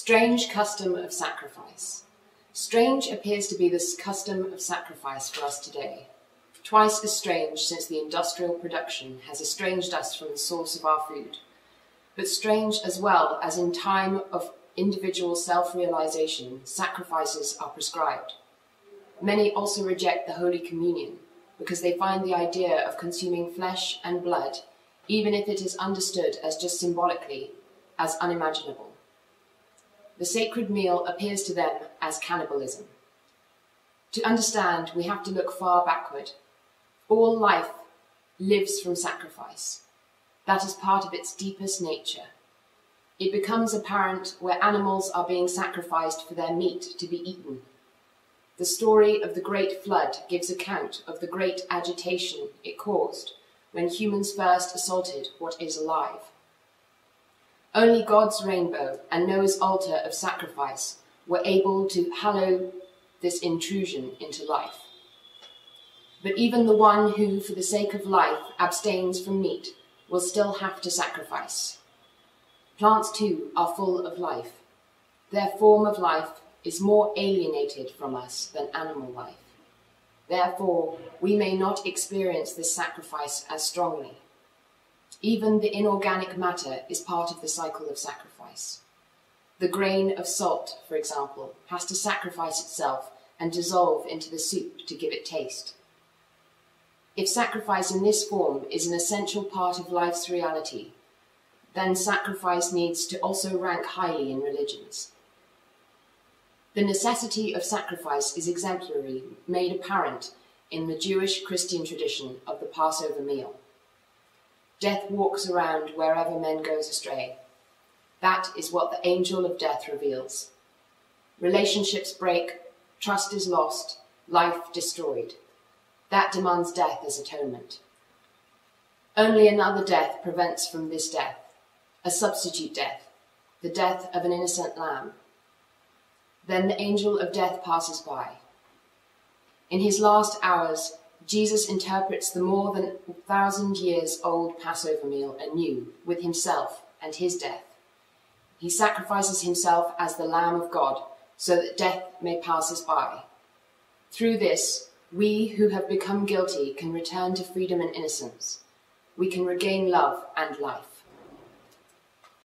Strange custom of sacrifice. Strange appears to be this custom of sacrifice for us today. Twice as strange since the industrial production has estranged us from the source of our food, but strange as well as in time of individual self-realization, sacrifices are prescribed. Many also reject the Holy Communion because they find the idea of consuming flesh and blood, even if it is understood as just symbolically, as unimaginable. The sacred meal appears to them as cannibalism. To understand, we have to look far backward. All life lives from sacrifice. That is part of its deepest nature. It becomes apparent where animals are being sacrificed for their meat to be eaten. The story of the Great Flood gives account of the great agitation it caused when humans first assaulted what is alive. Only God's rainbow and Noah's altar of sacrifice were able to hallow this intrusion into life. But even the one who, for the sake of life, abstains from meat will still have to sacrifice. Plants, too, are full of life. Their form of life is more alienated from us than animal life. Therefore, we may not experience this sacrifice as strongly. Even the inorganic matter is part of the cycle of sacrifice. The grain of salt, for example, has to sacrifice itself and dissolve into the soup to give it taste. If sacrifice in this form is an essential part of life's reality, then sacrifice needs to also rank highly in religions. The necessity of sacrifice is exemplary, made apparent in the Jewish Christian tradition of the Passover meal. Death walks around wherever men goes astray. That is what the angel of death reveals. Relationships break, trust is lost, life destroyed. That demands death as atonement. Only another death prevents from this death, a substitute death, the death of an innocent lamb. Then the angel of death passes by. In his last hours, Jesus interprets the more than 1,000 years old Passover meal anew with himself and his death. He sacrifices himself as the Lamb of God so that death may pass us by. Through this, we who have become guilty can return to freedom and innocence. We can regain love and life.